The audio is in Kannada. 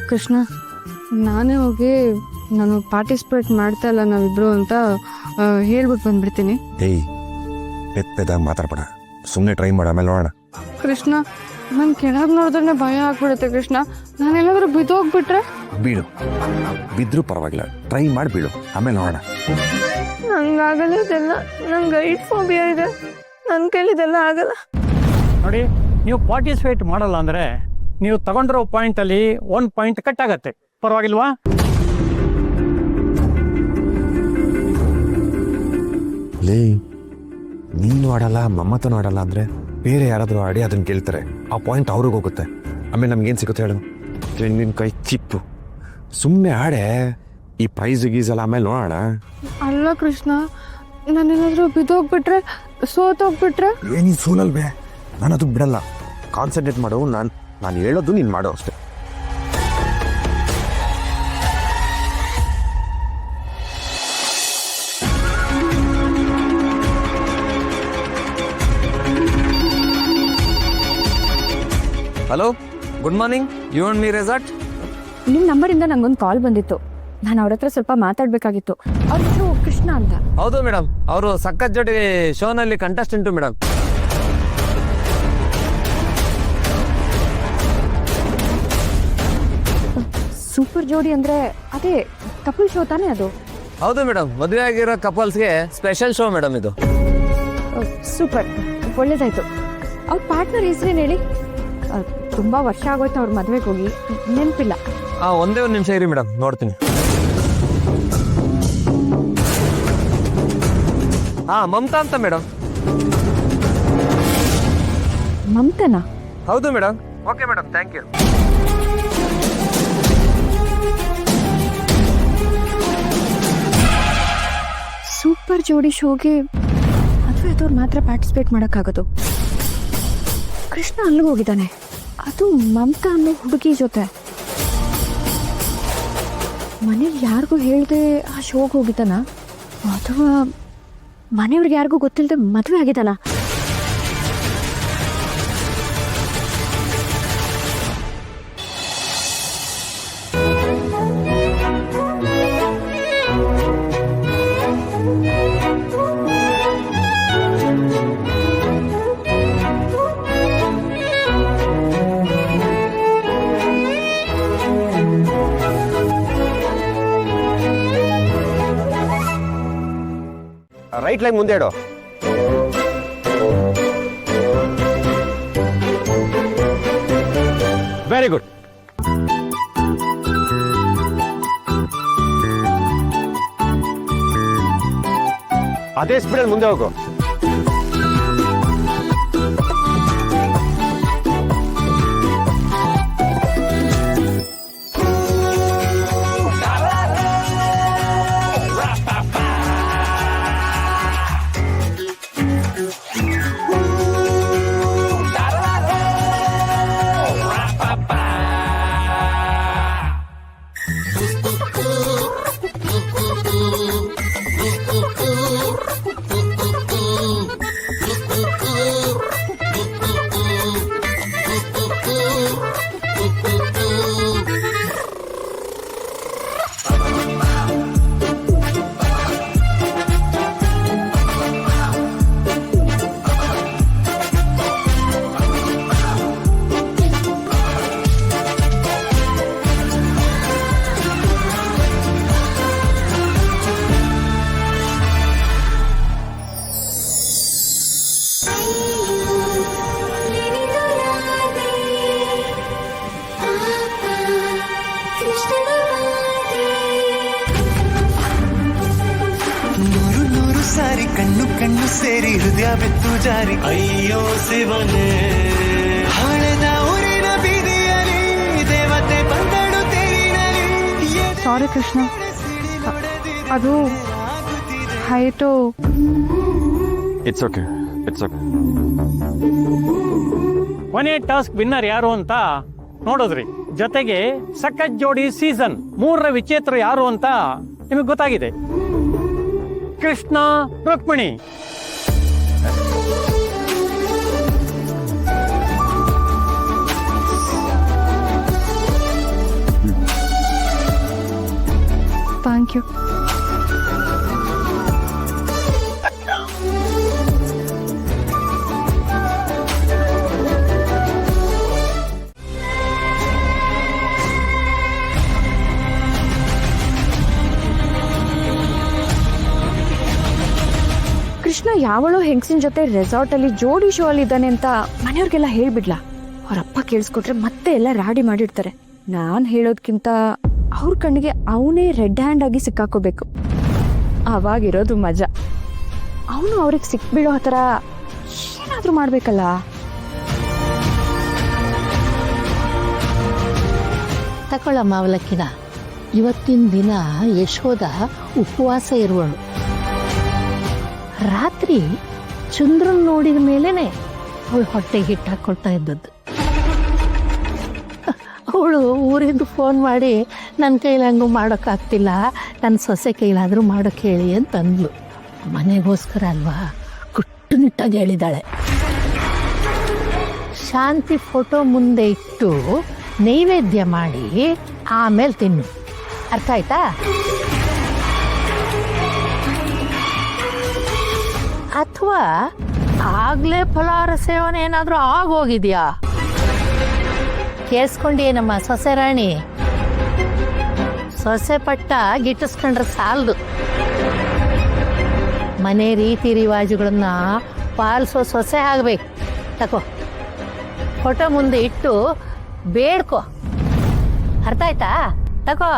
ಕೃಷ್ಣ, ನಾನೇ ಹೋಗಿ ನಾನು ಪಾರ್ಟಿಸಿಪೇಟ್ ಮಾಡ್ತಾ ಇಲ್ಲ ನಾವಿಬ್ರು ಅಂತ ಹೇಳ್ಬಿಟ್ಟು ಬಂದ್ಬಿಡ್ತೀನಿ. ಏಯ್, ಪೆದ್ದಾಗಿ ಮಾತಾಡ್ಬೇಡ, ಸುಮ್ಮನೆ ಟ್ರೈ ಮಾಡ, ಆಮೇಲೆ ನೋಡೋಣ. ಕೃಷ್ಣ, ನಾನು ಕೆಳಗೆ ನೋಡಿದ್ರೆ ಭಯ ಆಗ್ಬಿಡುತ್ತೆ ಕೃಷ್ಣ. ನಾನೆಲ್ಲಾದ್ರೂ ಬಿದ್ದೋಗ್ಬಿಟ್ರೆ? ಬೀಳು, ಬಿದ್ದರೂ ಪರವಾಗಿಲ್ಲ, ಟ್ರೈ ಮಾಡಿ ಬೀಳು, ಆಮೇಲೆ ನೋಡೋಣ. ನಂಗಾಗಲ್ಲ ಇದೆಲ್ಲ, ನಂಗೆ ಹೈಟ್ ಫೋಬಿಯಾ ಇದೆ, ನನ್ನ ಕೈಲಿದೆಲ್ಲ ಆಗಲ್ಲ. ನೋಡಿ, ನೀವು ಪಾರ್ಟಿಸಿಪೇಟ್ ಮಾಡಲ್ಲ ಅಂದರೆ ನೀವು ತಗೊಂಡಿರೋ ಪಾಯಿಂಟಲ್ಲಿ 1 ಪಾಯಿಂಟ್ ಕಟ್ ಆಗತ್ತೆ, ಪರವಾಗಿಲ್ವಾ? ಲೇ, ನೀನು ಆಡಲ್ಲ, ಮಮ್ಮತನೂ ಆಡಲ್ಲ ಅಂದರೆ ಬೇರೆ ಯಾರಾದರೂ ಆಡಿ ಅದನ್ನು ಕೇಳ್ತಾರೆ, ಆ ಪಾಯಿಂಟ್ ಅವ್ರಿಗೆ ಹೋಗುತ್ತೆ. ಆಮೇಲೆ ನಮ್ಗೇನು ಸಿಗುತ್ತೆ ಹೇಳು? ನಿನ್ನ ಕೈ ಚಿಪ್ಪು, ಸುಮ್ಮನೆ ಆಡೆ, ಈ ಪ್ರೈಸ್ ಗೀಸಲ್ಲ ಆಮೇಲೆ ನೋಡೋಣ. ಅಲ್ಲ ಕೃಷ್ಣ, ನಾನೇನಾದರೂ ಬಿದ್ದೋಗ್ಬಿಟ್ರೆ, ಸೋತೋಗ್ಬಿಟ್ರೆ? ಏನಿ ಸೋಲಲ್ವೇ, ನಾನು ಅದು ಬಿಡಲ್ಲ. ಕಾನ್ಸಂಟ್ರೇಟ್ ಮಾಡು, ನಾನು ಹೇಳೋದು ನೀನು ಮಾಡೋ ಅಷ್ಟೇ. Hello, good morning. You and me resort. ನಿಮ್ಮ ನಂಬರಿಂದ ನಂಗೊಂದು ಕಾಲ್ ಬಂದಿತ್ತು, ನಾನು ಅವ್ರ ಹತ್ರ ಸ್ವಲ್ಪ ಮಾತಾಡಬೇಕಾಗಿತ್ತು. ಅವ್ರ ಹೆಸರು ಕೃಷ್ಣ ಅಂತ. ಹೌದು ಮೇಡಮ್, ಅವರು ಸಖತ್ ಜೋಡಿ ಶೋನಲ್ಲಿ ಕಂಟೆಸ್ಟೆಂಟು ಮೇಡಮ್. ಸೂಪರ್ ಜೋಡಿ ಅಂದರೆ ಅದೇ ಕಪಲ್ ಶೋ ತಾನೇ ಅದು? ಹೌದು ಮೇಡಮ್, ಮದುವೆ ಆಗಿರೋ ಕಪಲ್ಸ್ಗೆ ಸ್ಪೆಷಲ್ ಶೋ ಮೇಡಮ್ ಇದು. ಸೂಪರ್, ಒಳ್ಳೇದಾಯ್ತು. ಅವ್ರ ಪಾರ್ಟ್ನರ್ ಹೆಸರೇನು ಹೇಳಿ? ತುಂಬ ವರ್ಷ ಆಗೋಯ್ತು ಅವ್ರ ಮದುವೆಗೆ ಹೋಗಿ, ನೆನಪಿಲ್ಲ. ಒಂದೇ ಒಂದು ನಿಮಿಷ ಇರಿ ಮೇಡಮ್, ನೋಡ್ತೀನಿ. ಮಮತಾ ಅಂತ ಮೇಡಮ್. ಮಮತಾನಾ? ಹೌದು madam. Okay madam, thank you. Super Jodi ಶೋಗೆ ಮದುವೆ ಆದವ್ರು ಮಾತ್ರ ಪಾರ್ಟಿಸಿಪೇಟ್ ಮಾಡೋಕ್ಕಾಗೋದು. ಕೃಷ್ಣ ಅಲ್ಲಿಗೆ ಹೋಗಿದ್ದಾನೆ, ಅದು ಮಮತಾ ಅನ್ನೋ ಹುಡುಗಿ ಜೊತೆ. ಮನೇಲಿ ಯಾರಿಗೂ ಹೇಳ್ದೆ ಆ ಶೋಗೆ ಹೋಗಿದ್ದಾನ, ಅಥವಾ ಮನೆಯವ್ರಿಗೆ ಯಾರಿಗೂ ಗೊತ್ತಿಲ್ಲದೆ ಮದುವೆ ಆಗಿದ್ದಾನ? ರೈಟ್ ಲೈನ್ ಮುಂದೆ ಇಡು. Very good. ಅದೇ ಸ್ಪೀಡಲ್ಲಿ ಮುಂದೆ ಹೋಗು. ಸಾರಿ ಕಣ್ಣು ಕಣ್ಣು ಸೇರಿ ಹೃದಯ ಬೆತ್ತು ಜಾರಿ ಅಯ್ಯೋ ಶಿವನೇ ಹೊಳೆದ ಊರಿನ ಬೀದಿಯಲ್ಲಿ ದೇವತೆ ಬಂದಳು ತೇರಿನಲ್ಲಿ. ಸಾರಿ ಕೃಷ್ಣ, ಅದು height. It's okay, it's okay. ಕೊನೆ ಟಾಸ್ಕ್ ವಿನ್ನರ್ ಯಾರು ಅಂತ ನೋಡಿದ್ರಿ. ಜೊತೆಗೆ ಸಖತ್ ಜೋಡಿ ಸೀಸನ್ 3ರ ವಿಚೇತರು ಯಾರು ಅಂತ ನಿಮಗೆ ಗೊತ್ತಾಗಿದೆ. ಕೃಷ್ಣ ರುಕ್ಮಿಣಿ. ಯಾವಳೋ ಹೆಂಗಸಿನ ಜೊತೆ ರೆಸಾರ್ಟಲ್ಲಿ ಜೋಡಿ ಶೋ ಅಲ್ಲಿ ಇದ್ದಾನೆ ಅಂತ ಮನೆಯವ್ರಿಗೆಲ್ಲ ಹೇಳ್ಬಿಡ್ಲಾ? ಅವರಪ್ಪ ಕೇಳಿಸ್ಕೊಟ್ರೆ ಮತ್ತೆ ಎಲ್ಲ ರಾಡಿ ಮಾಡಿರ್ತಾರೆ. ನಾನು ಹೇಳೋದ್ಕಿಂತ ಅವ್ರ ಕಣ್ಣಿಗೆ ಅವನೇ ರೆಡ್ ಹ್ಯಾಂಡ್ ಆಗಿ ಸಿಕ್ಕಾಕೋಬೇಕು. ಅವಾಗಿರೋದು ಮಜಾ. ಅವನು ಅವ್ರಿಗೆ ಸಿಕ್ಬೀಳೋ ಥರ ಏನಾದರೂ ಮಾಡಬೇಕಲ್ಲ. ತಗೊಳ್ಳಮ್ಮ ಅವಲಕ್ಕಿನ. ಇವತ್ತಿನ ದಿನ ಯಶೋದ ಉಪವಾಸ ಇರುವಳು. ರಾತ್ರಿ ಚಂದ್ರನ್ ನೋಡಿದ ಮೇಲೇನೆ ಅವಳು ಹೊಟ್ಟೆಗೆ ಹಿಟ್ಟು ಹಾಕೊಳ್ತಾ ಇದ್ದದ್ದು. ಅವಳು ಊರಿಂದ ಫೋನ್ ಮಾಡಿ ನನ್ನ ಕೈಲಿ ಹಂಗೂ ಮಾಡೋಕ್ಕಾಗ್ತಿಲ್ಲ, ನನ್ನ ಸೊಸೆ ಕೈಲಾದರೂ ಮಾಡೋಕ್ಕೆ ಹೇಳಿ ಅಂತಂದ್ಲು. ಮನೆಗೋಸ್ಕರ ಅಲ್ವಾ ಕಟ್ಟುನಿಟ್ಟಾಗಿ ಹೇಳಿದ್ದಾಳೆ. ಶಾಂತಿ ಫೋಟೋ ಮುಂದೆ ಇಟ್ಟು ನೈವೇದ್ಯ ಮಾಡಿ ಆಮೇಲೆ ತಿನ್ನು. ಅರ್ಥ ಆಯ್ತಾ? ಅಥವಾ ಆಗ್ಲೇ ಫಲಾಹಾರ ಸೇವನೆ ಏನಾದರೂ ಆಗೋಗಿದ್ಯಾ? ಕೇಳಿಸ್ಕೊಂಡೇನಮ್ಮ ಸೊಸೆ ರಾಣಿ? ಸೊಸೆ ಪಟ್ಟ ಗಿಟ್ಟಿಸ್ಕೊಂಡ್ರೆ ಸಾಲದು. ಮನೆ ರೀತಿ ರಿವಾಜುಗಳನ್ನ ಪಾಲಿಸೋ ಸೊಸೆ ಆಗ್ಬೇಕು. ತಗೋ, ಫೋಟೋ ಮುಂದೆ ಇಟ್ಟು ಬೇಡ್ಕೋ. ಅರ್ಥ ಆಯ್ತಾ? ತಗೋ.